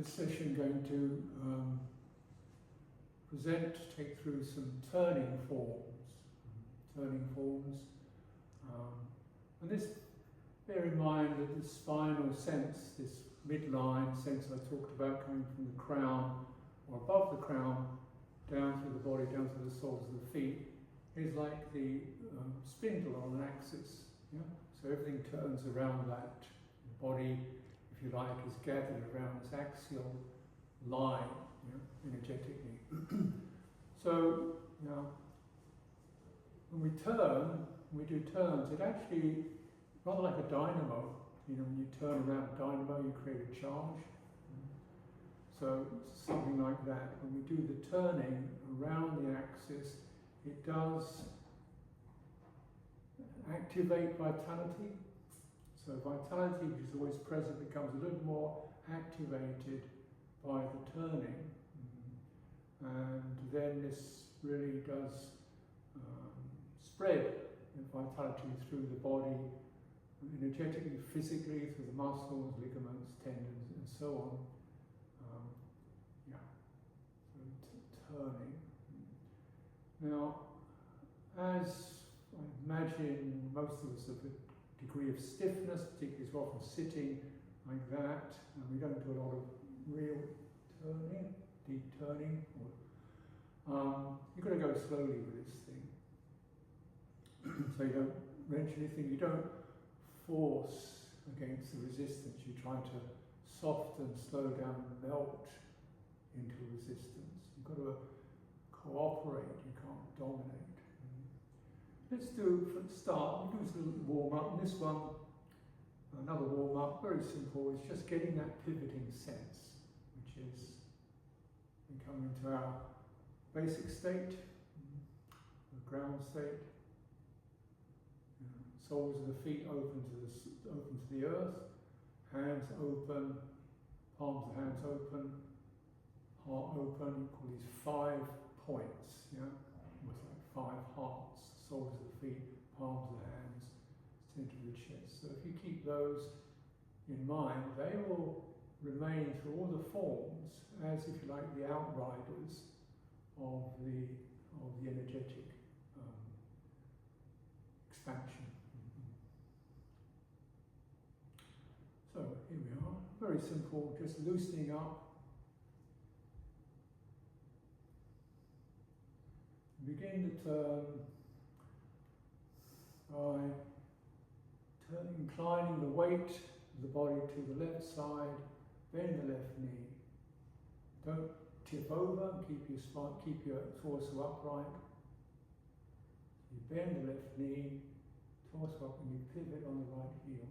this session going to take through some turning forms. And this, bear in mind that the spinal sense, this midline sense I talked about coming from the crown or above the crown, down through the body, down through the soles of the feet, is like the spindle on an axis. Yeah? So everything turns around that. The body, if you like, is gathered around this axial line, energetically. So, when we do turns, it actually, rather like a dynamo, when you turn around a dynamo, you create a charge. So, something like that. When we do the turning around the axis, it does activate vitality. So vitality, which is always present, becomes a little more activated by the turning. And then this really does spread vitality through the body, energetically, physically, through the muscles, ligaments, tendons, and so on. Turning. Now, as I imagine most of us have a degree of stiffness, particularly as often sitting like that, and we don't do a lot of real turning, deep turning. You've got to go slowly with this thing. So you don't wrench anything, you don't force against the resistance, you try to soften, slow down, and melt into resistance. You've got to cooperate, you can't dominate. Let's do, for the start, we'll do a little warm-up. This one, another warm-up, very simple, it's just getting that pivoting sense, which is we come into our basic state, the ground state. Soles of the feet open to the earth, hands open, palms of the hands open, heart open. You call these 5 points, almost like 5 hearts. Soles of the feet, palms of the hands, center of the chest. So if you keep those in mind, they will remain through all the forms as, if you like, the outriders of the energetic expansion. So here we are, very simple, just loosening up. Begin to turn by inclining the weight of the body to the left side, bend the left knee. Don't tip over, keep your spine, keep your torso upright. You bend the left knee, torso up, and you pivot on the right heel.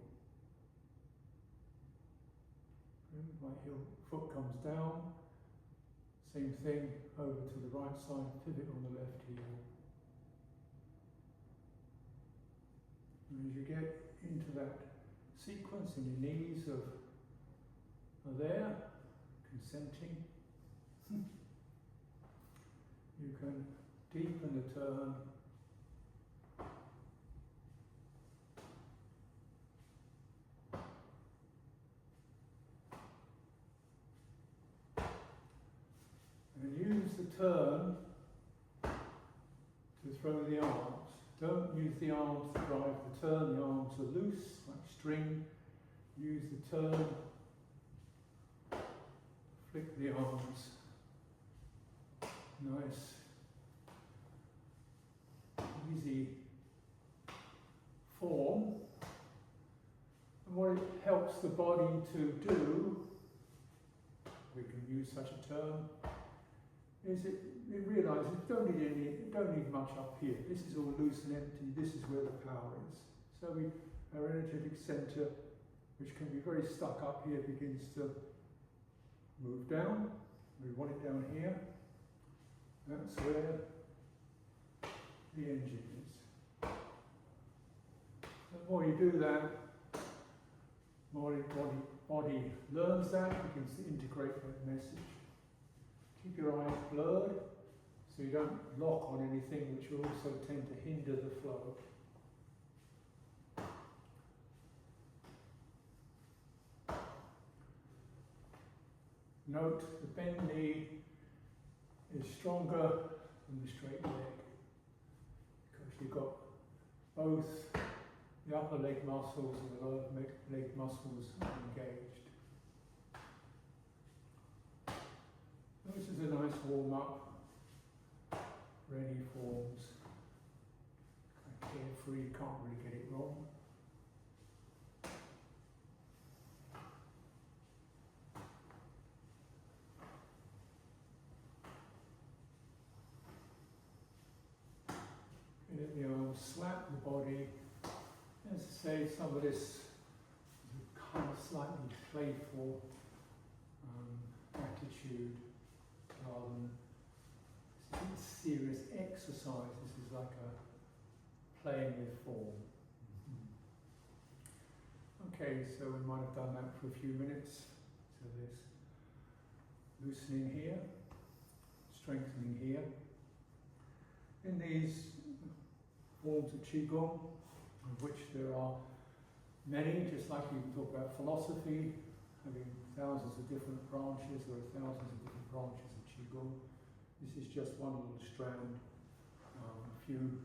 Right heel, foot comes down. Same thing, over to the right side, pivot on the left heel. And as you get into that sequence and your knees are there, consenting, you can deepen the turn. And use the turn to throw the arms. Don't use the arms to drive the turn. The arms are loose, like string. Use the turn. Flick the arms. Nice, easy form. And what it helps the body to do, we can use such a term, is it realises you don't need much up here. This is all loose and empty. This is where the power is. So our energetic centre, which can be very stuck up here, begins to move down. We want it down here. That's where the engine is. The more you do that, the more body learns that, begins to integrate that message. Keep your eyes blurred so you don't lock on anything, which will also tend to hinder the flow. Note the bent knee is stronger than the straight leg because you've got both the upper leg muscles and the lower leg muscles engaged. This is a nice warm-up, ready forms. Carefree, you can't really get it wrong. Let the arms slap the body. As I say, some of this is a kind of slightly playful attitude rather than serious exercise. This is like a playing with form. Okay, so we might have done that for a few minutes. So there's loosening here, strengthening here. In these forms of Qi Gong, of which there are many, just like we talk about philosophy, having thousands of different branches, there are thousands of different branches of Qi Gong. This is just one little strand, a few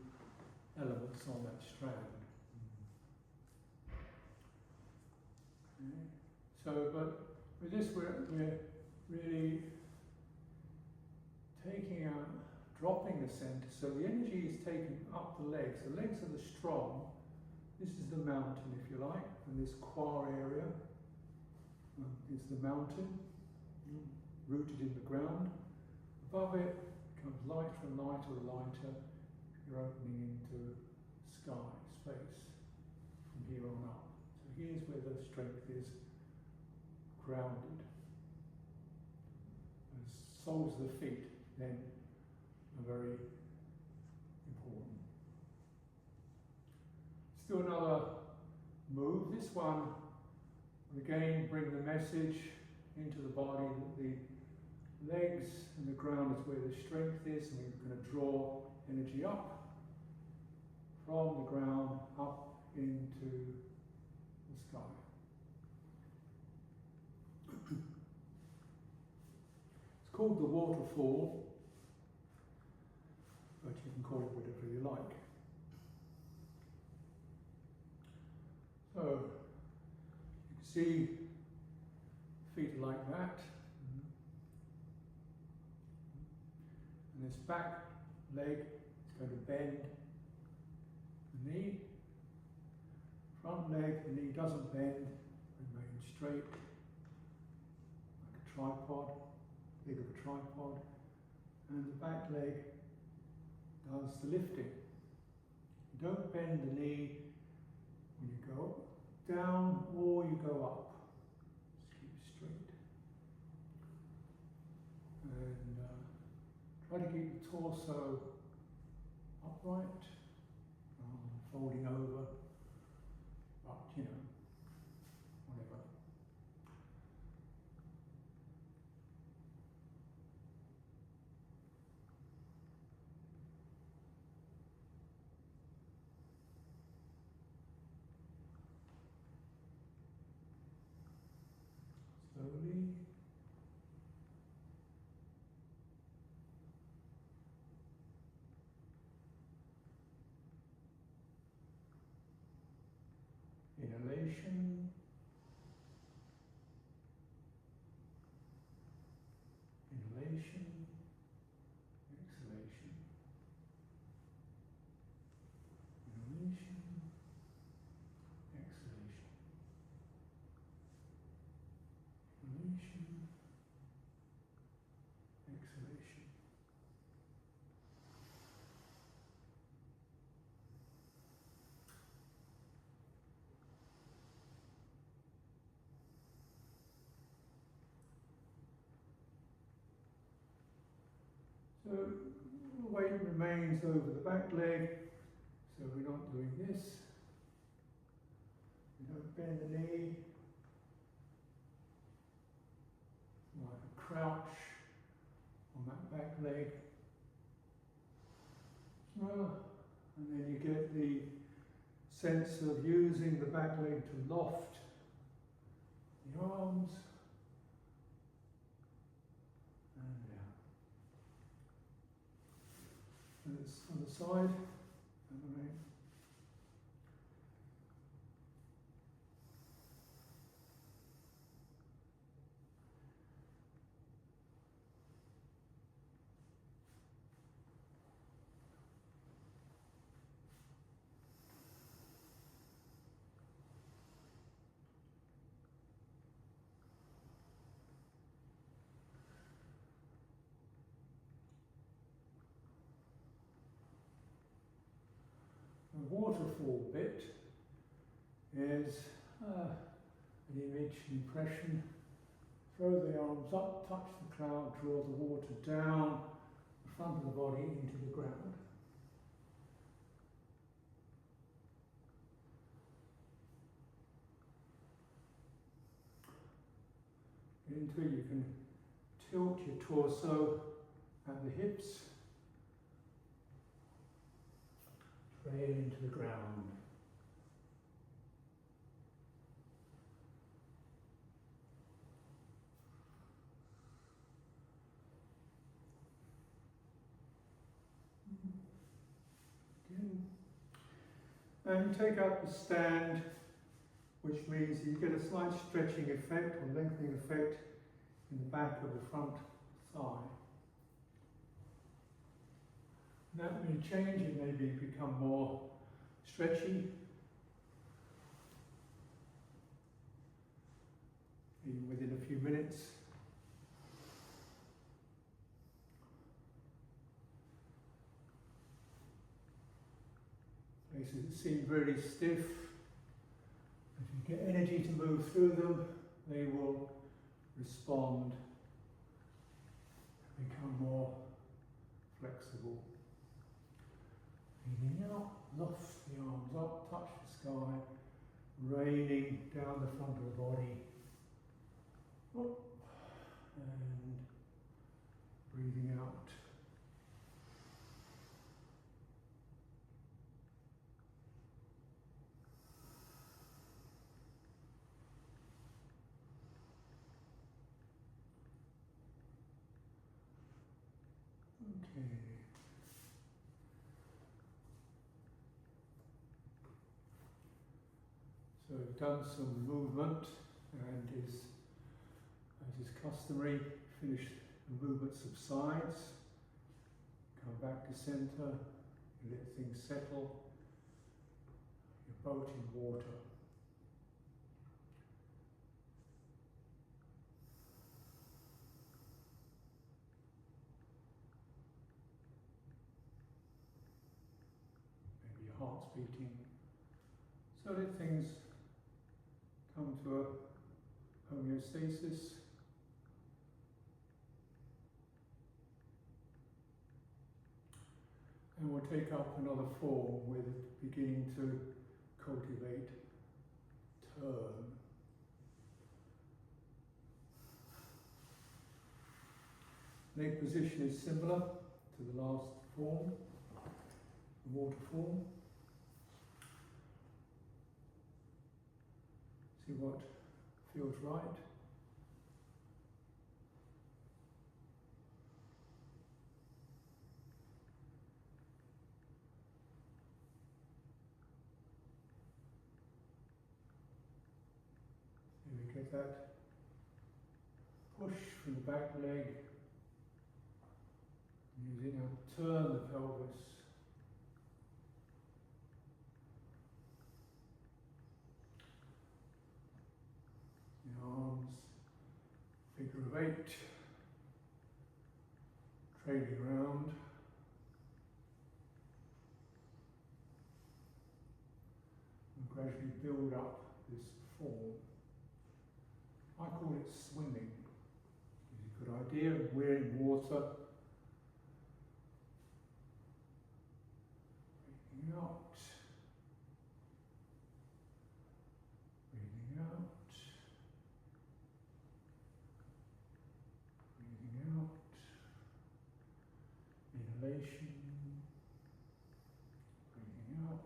elements on that strand. Okay. So, but with this we're really taking out, dropping the center, so the energy is taken up the legs. The legs are the strong. This is the mountain, if you like, and this qua area is the mountain, rooted in the ground. Above it becomes lighter and lighter and lighter. You're opening into sky, space, from here on up. So here's where the strength is grounded. The soles of the feet then are very important. Let's do another move. This one, again, bring the message into the body that the legs and the ground is where the strength is, and we're going to draw energy up from the ground up into the sky. It's called the waterfall, but you can call it whatever you like. So, you can see feet are like that. And this back leg is going to bend the knee. Front leg, the knee doesn't bend, remains straight, like a tripod, big of a tripod. And the back leg does the lifting. You don't bend the knee when you go down or you go up. Just keep it straight. And try to keep the torso upright, folding over, but you know, whatever. Slowly. Inhalation. Inhalation. Exhalation. Inhalation. Exhalation. Inhalation. Exhalation. So the weight remains over the back leg, so we're not doing this. We don't bend the knee, like a crouch on that back leg. And then you get the sense of using the back leg to loft the arms, this on the side. Right. The waterfall bit is an image, an impression. Throw the arms up, touch the cloud, draw the water down the front of the body into the ground. Into it, you can tilt your torso at the hips, tray into the ground. Again. And take up the stand, which means you get a slight stretching effect or lengthening effect in the back of the front thigh. That may change, it may become more stretchy, even within a few minutes. Places that seem very stiff, if you get energy to move through them, they will respond and become more flexible. Breathing out, lift the arms up, touch the sky, raining down the front of the body. Up, and breathing out. Okay. So we've done some movement and as is customary, finish the movement subsides, come back to centre, let things settle, your boat in water. Maybe your heart's beating. So let things come to a homeostasis. And we'll take up another form with beginning to cultivate turn. Leg position is similar to the last form, the water form. See what feels right. Get that push from the back leg, using a turn the pelvis. The arms, figure of 8, trailing round. And gradually build up this form. I call it swimming. It's a good idea. We're in water. Breathing out. Breathing out. Breathing out. Inhalation. Breathing out.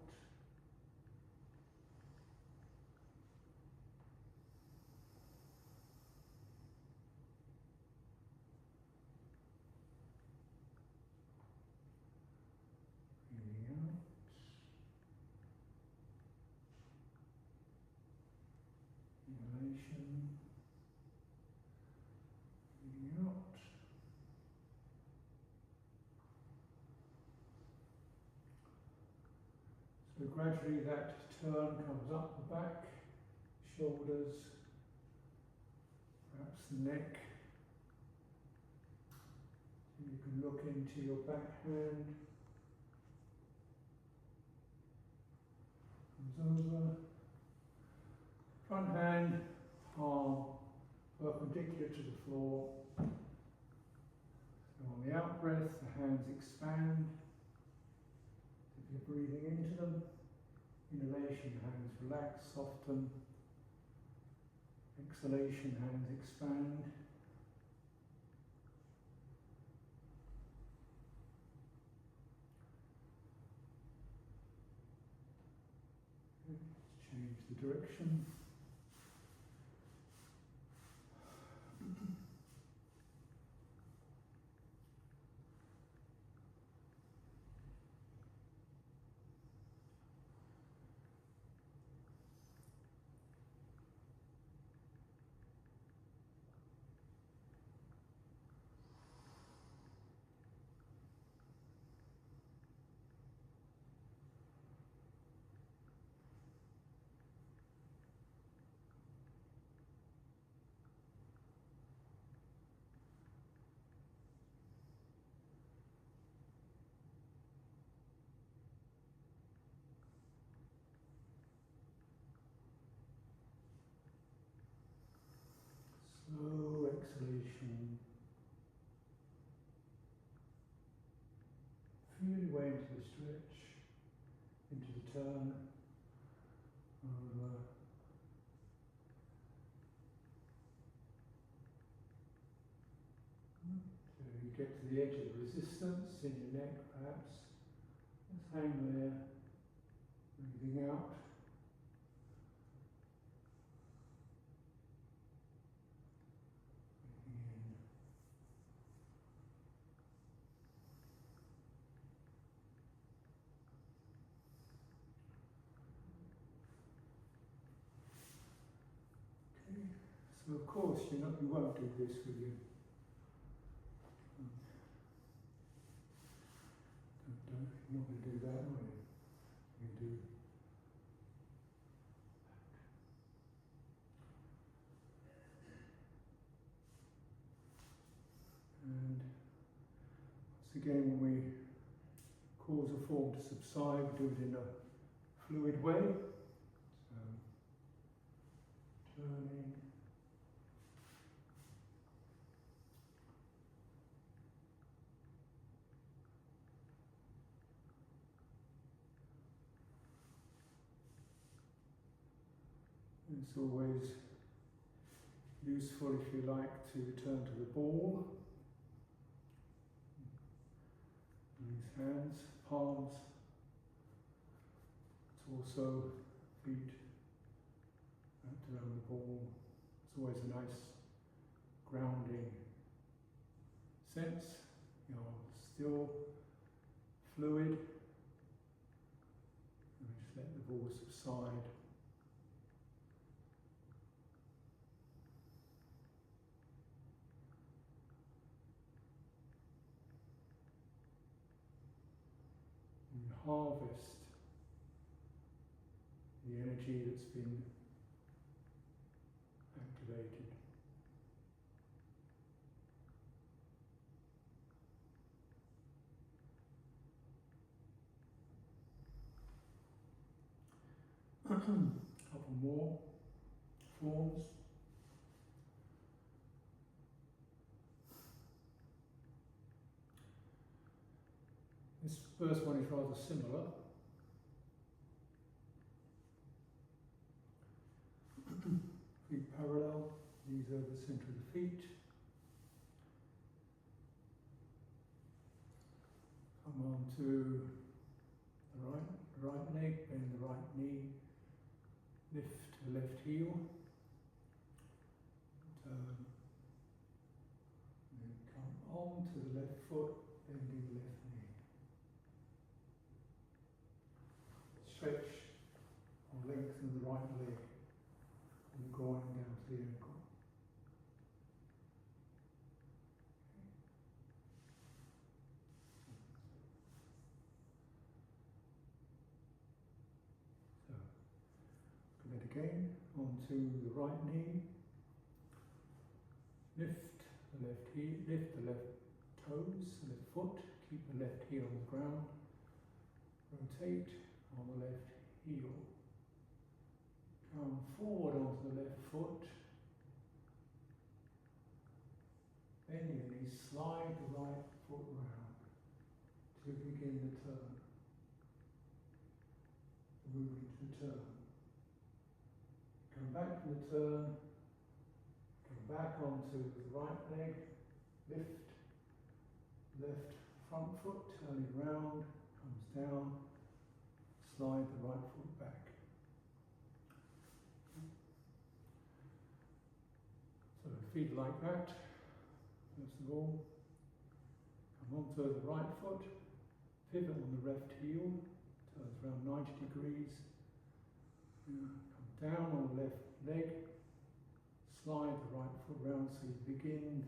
exhalation. Breathing out. So gradually that turn comes up the back, shoulders, perhaps the neck. You can look into your back hand. Comes over. Front hand, palm perpendicular to the floor. So on the out breath, the hands expand. If you're breathing into them, inhalation, hands relax, soften. Exhalation, hands expand. Change the direction. Slow exhalation. Feel your way into the stretch, into the turn, over. So you get to the edge of the resistance in your neck, perhaps. Just hang there, breathing out. So of course you won't do this with you. You're not going to do that, are you? You do. And once again, when we cause a form to subside, do it in a fluid way. So turning. It's always useful, if you like, to return to the ball. Release hands, palms, torso, feet wrapped around the ball. It's always a nice grounding sense. You're still fluid. And just let the ball subside. Harvest the energy that's been activated. A couple more forms. This first one is rather similar. Feet parallel, knees over the centre of the feet. Come on to the right leg, bend the right knee, lift the left heel, turn, and then come on to the left foot, bending the left knee. Stretch or lengthen the right leg, and groin down to the again onto the right knee. Lift the left heel, lift the left toes, the left foot, keep the left heel on the ground. Rotate on the left heel. Come forward onto the left foot. Bend your knees, slide the right foot round to begin the turn. Move into the turn. Come back from the turn. Come back onto the right leg. Lift. Left front foot, turning round, comes down. Slide the right foot back. So feet like that. First of all, come onto the right foot, pivot on the left heel, turns around 90 degrees. Come down on the left leg, slide the right foot round so you begin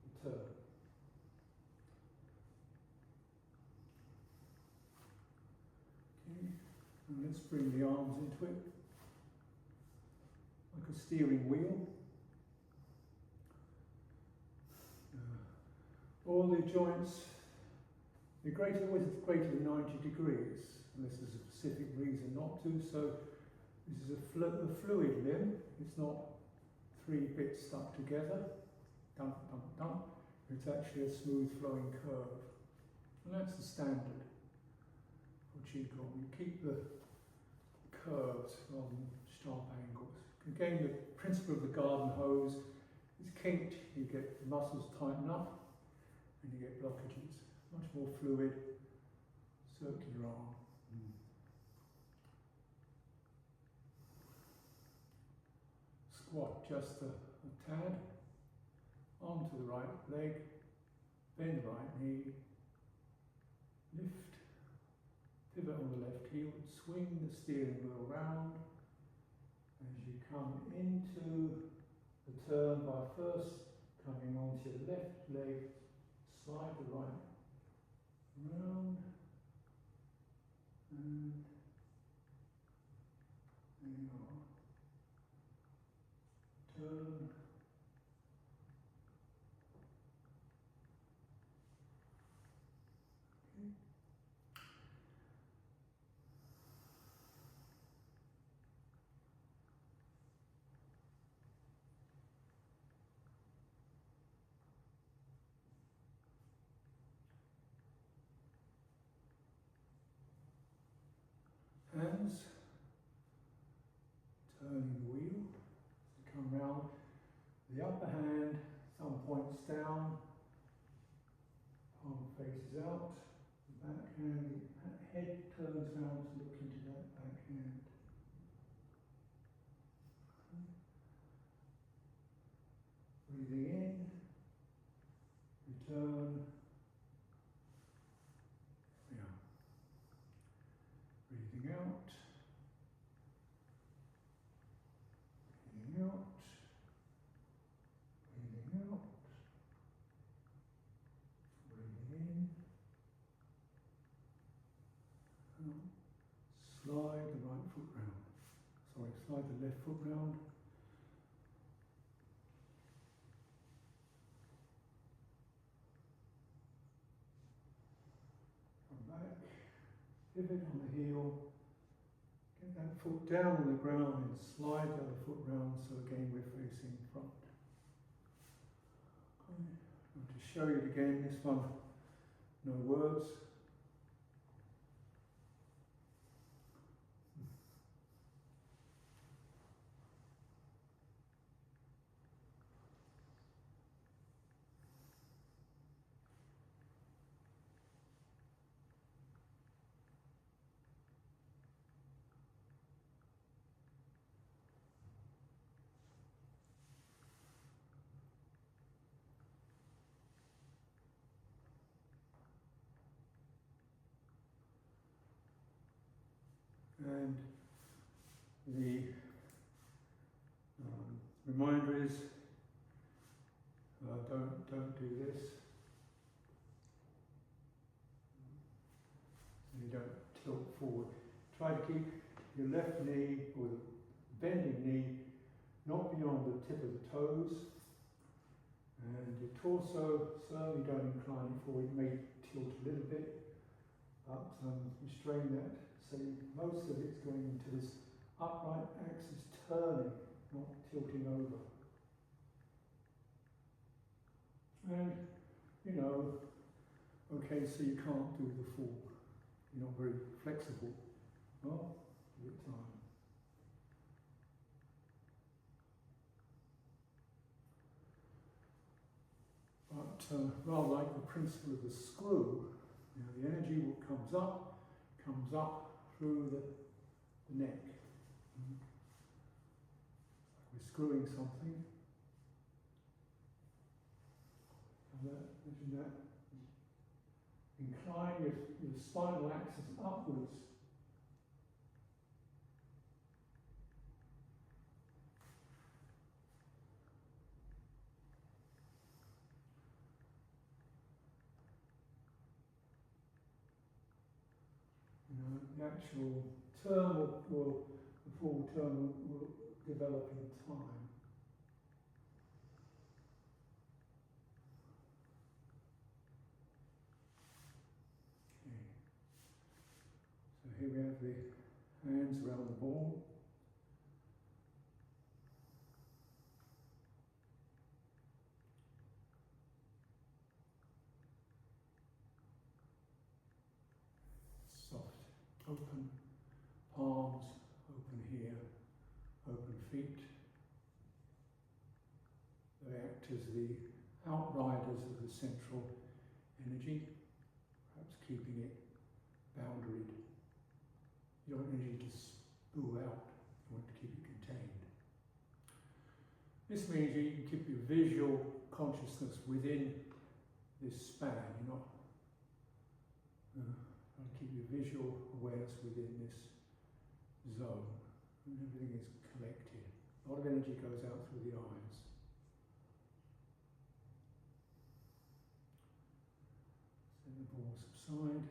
the turn. Okay, and let's bring the arms into it, like a steering wheel. All the joints, they're always greater than 90 degrees, unless there's a specific reason not to. So this is a fluid limb. It's not three bits stuck together. Dump, dump, dump. It's actually a smooth flowing curve. And that's the standard for Qi Gong. You keep the curves rather than sharp angles. Again, the principle of the garden hose is kinked. You get the muscles tighten up. And you get blockages. Much more fluid, circular arm. Squat just a tad, onto the right leg, bend the right knee, lift, pivot on the left heel, swing the steering wheel round as you come into the turn by first coming onto your left leg. Slide the right round, and there you are. Turn. Okay. Hands, turning the wheel, come round, the upper hand, thumb points down, palm faces out, the back hand, the head turns round to look into that back hand. Breathing in, return. Breathing out, breathing out, breathing out, breathing in, slide the right foot round, slide the left foot round, come back, pivot on the heel. Get that foot down on the ground and slide the other foot round so again we're facing front. Okay. I'll just show you it again, this one, no words. And the reminder is, don't do this. So you don't tilt forward. Try to keep your left knee or the bending knee, not beyond the tip of the toes. And your torso, slowly don't incline it forward, you may tilt a little bit, but restrain that. So most of it's going into this upright axis turning, not tilting over. And, you know, okay, so you can't do the full, you're not very flexible. Well, give it time. But rather like the principle of the screw, you know, the energy comes up through the neck. We're screwing something. And imagine that. Incline your spinal axis upwards. The actual term the full term will develop in time. Okay. So here we have the hands around the ball. Soft, open palms, open here, open feet. They act as the outriders of the central energy, perhaps keeping it boundaried. You don't want energy to spew out, you want to keep it contained. This means you can keep your visual consciousness within this span. You're not trying to keep your visual awareness within this zone, and everything is collected. A lot of energy goes out through the eyes. So the ball subside.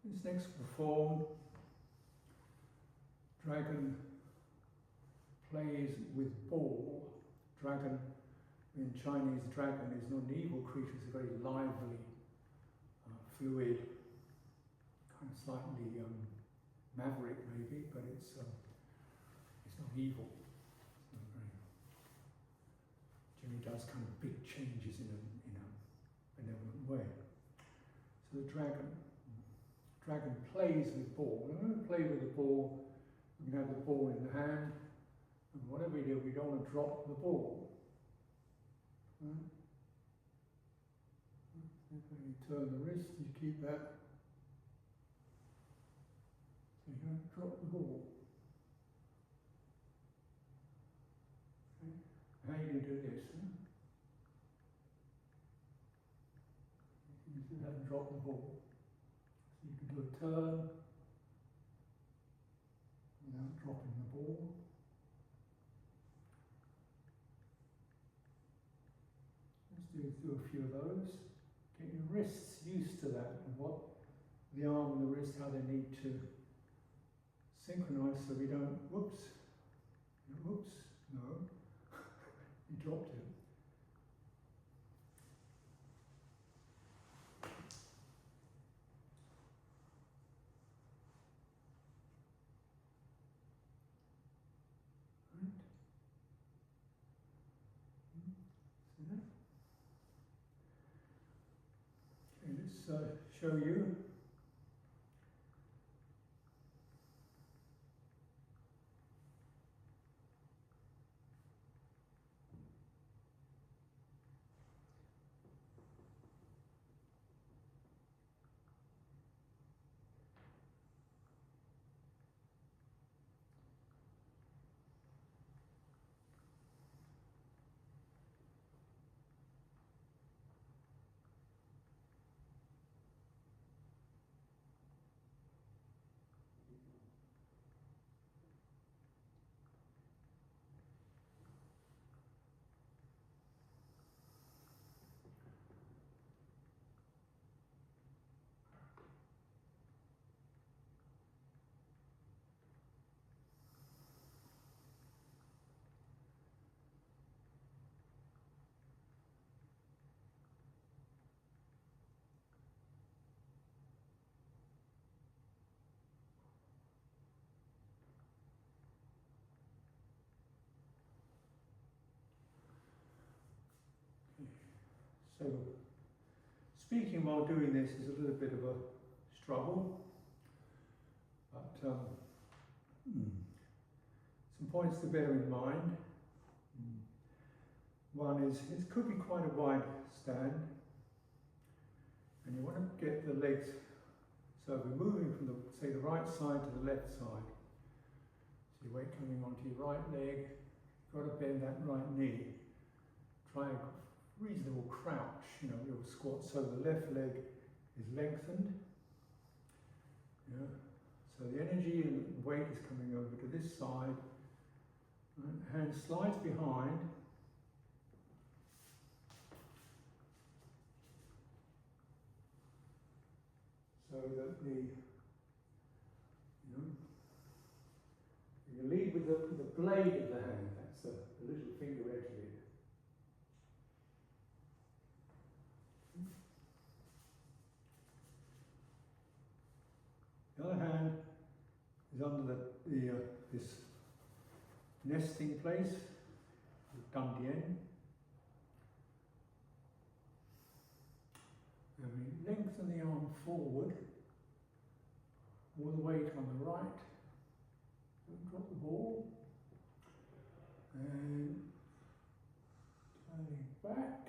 This next form, dragon plays with ball. Dragon, in Chinese, dragon is not an evil creature, it's a very lively, fluid, kind of slightly maverick maybe, but it's not evil. It's not very, generally does kind of big changes in a benevolent way. So the dragon plays with ball. When we play with the ball, we can have the ball in the hand, and whatever we do, we don't want to drop the ball. Right? When you turn the wrist, you keep that. So you don't drop the ball. Okay? How are you going to do this? You can do that and drop the ball. So you can do a turn without dropping the ball. Let's do a few of those. Get your wrists used to that and what the arm and the wrist, how they need to synchronize so we don't, whoops, no, you dropped it. Let's show you. So speaking while doing this is a little bit of a struggle, but some points to bear in mind. One is, it could be quite a wide stand, and you want to get the legs, so we're moving from the, say, the right side to the left side. So your weight coming onto your right leg, you've got to bend that right knee. Try a reasonable crouch, your squat, so the left leg is lengthened. Yeah. So the energy and weight is coming over to this side. Right. Hand slides behind. So that you lead with the blade of the hand, that's the little finger edge of it. The other hand is under this nesting place, the Dundien. And we lengthen the arm forward, all the weight on the right. Don't drop the ball. And turning back.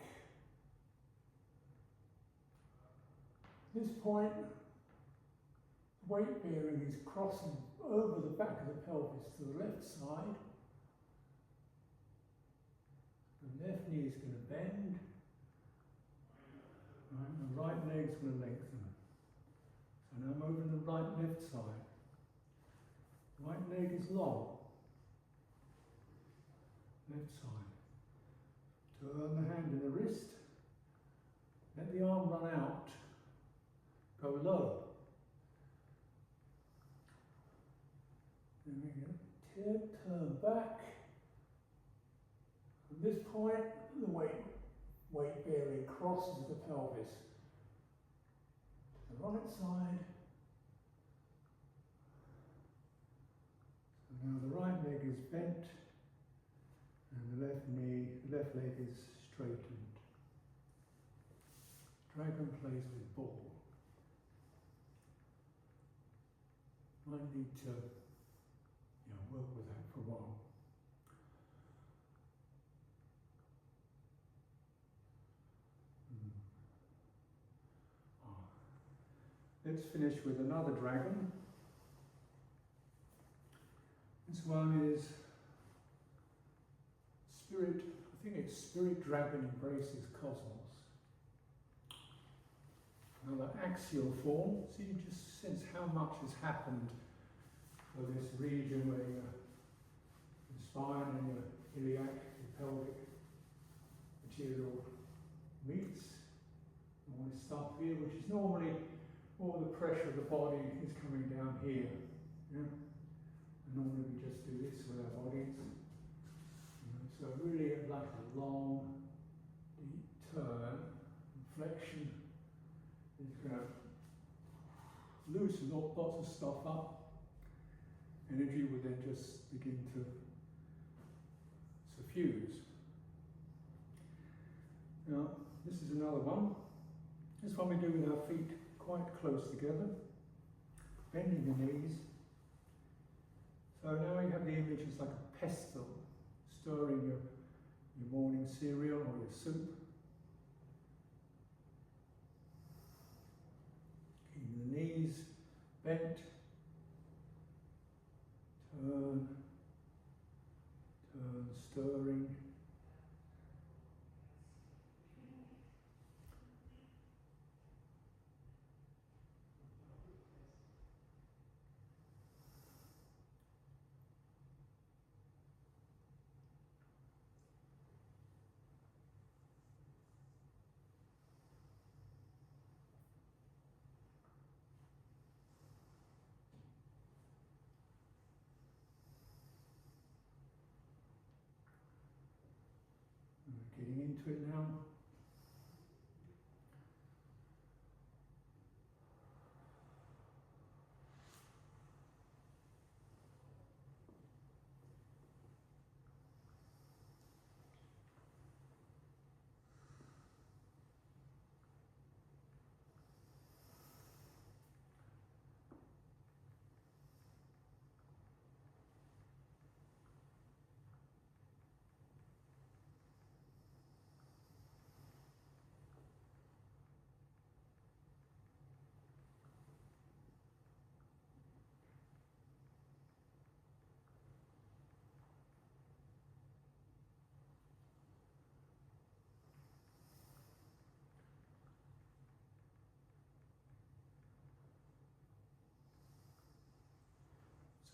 At this point, weight bearing is crossing over the back of the pelvis to the left side. The left knee is going to bend. Right, the right leg's going to lengthen. So now I'm over to the left side. Right leg is long. Left side. Turn the hand and the wrist. Let the arm run out. Go low. Then we go turn back. At this point, the weight bearing crosses the pelvis. The right side. So now the right leg is bent and the left leg is straightened. Dragon plays with ball. Might need to work with that for a while. Let's finish with another dragon. This one is spirit, I think it's spirit dragon embraces cosmos. Another axial form, so you just sense how much has happened for this region where your spine and your iliac, your pelvic material meets. All this stuff here, which is normally all the pressure of the body is coming down here. Yeah? And normally we just do this with our bodies. So really like a long, deep turn, flexion. It's going to loosen lots of stuff up. Energy will then just begin to suffuse. Now, this is another one. This one we do with our feet quite close together, bending the knees. So now you have the image as like a pestle, stirring your morning cereal or your soup. Keeping the knees bent. Turn, stirring. Getting into it now.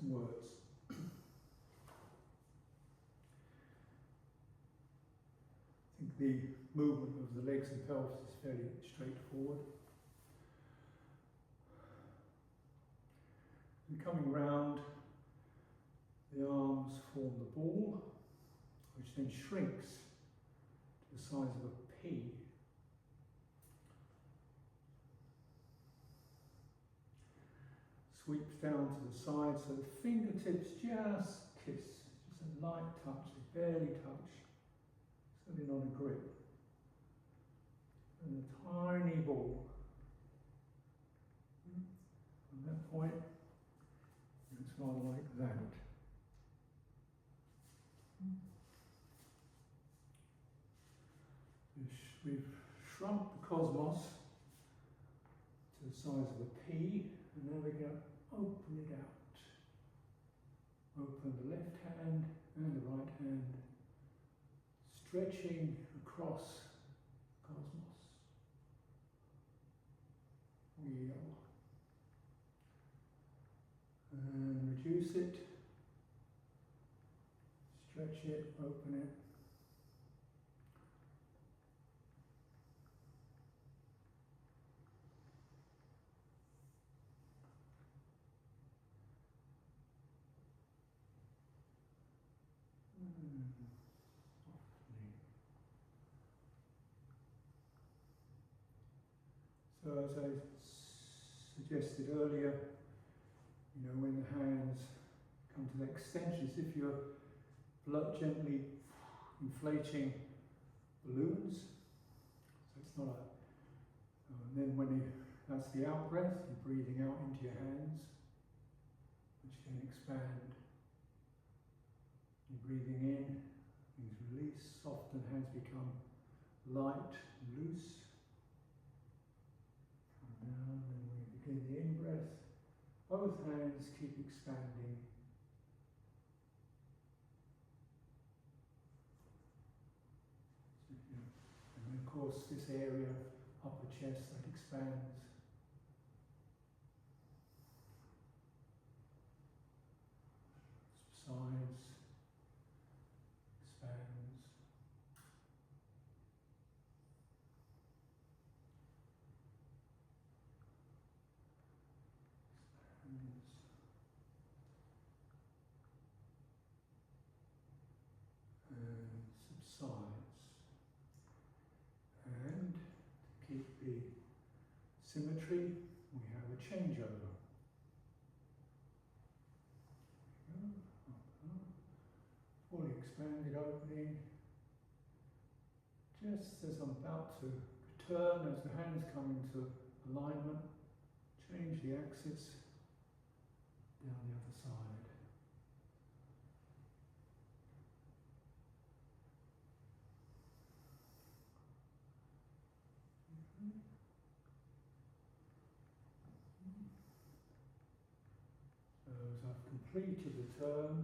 some words. I think the movement of the legs and pelvis is fairly straightforward. And coming round, the arms form the ball, which then shrinks to the size of a pea. Sweeps down to the side so the fingertips just kiss, just a light touch, they barely touch, certainly not a grip. And a tiny ball. From that point, it's rather like that. We've shrunk the cosmos to the size of a pea, and now we're going to open it out. Open the left hand and the right hand, stretching across the cosmos. Wheel. And reduce it, stretch it, open it. So as I suggested earlier, when the hands come to the extensions, if you're gently inflating balloons, so it's not a, and then that's the out breath, you're breathing out into your hands, which can expand. You're breathing in, things release, soften, hands become light, loose. Come down, and we begin the in-breath. Both hands keep expanding. And then of course this area, upper chest, that expands. Sides, expands. And subsides. And to keep the symmetry, we have a changeover. Fully expanded opening. Just as I'm about to return, as the hands come into alignment, change the axis down the other side. So as I've completed the turn,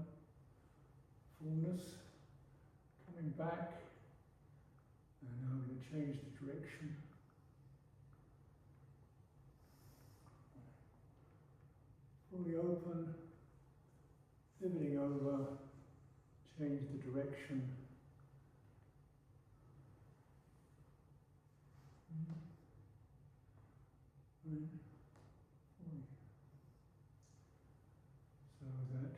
fullness, coming back, and now I'm going to change the direction. Fully open, pivoting over, change the direction. So that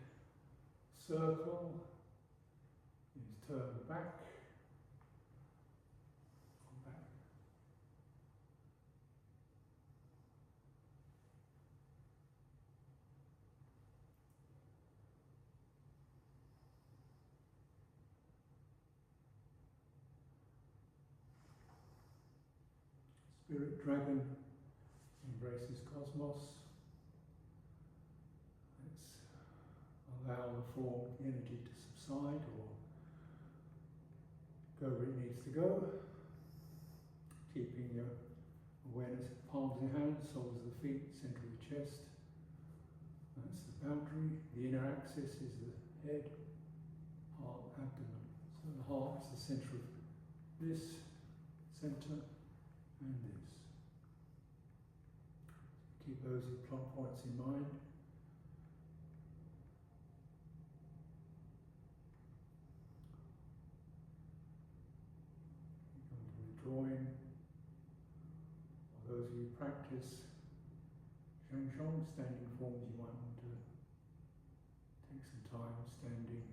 circle is turned back, back. Spirit dragon embraces cosmos. Let's allow the form, the energy to subside or go where it needs to go. Keeping your awareness at palms of the hands, soles of the feet, center of the chest. That's the boundary. The inner axis is the head, heart, abdomen. So the heart is the center of this, center, and this. Keep those plot points in mind. practice Shangshong, standing forms, you might want to take some time standing,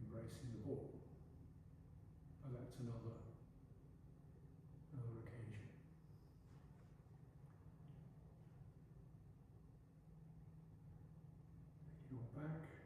embracing the ball. But that's another occasion. You're back.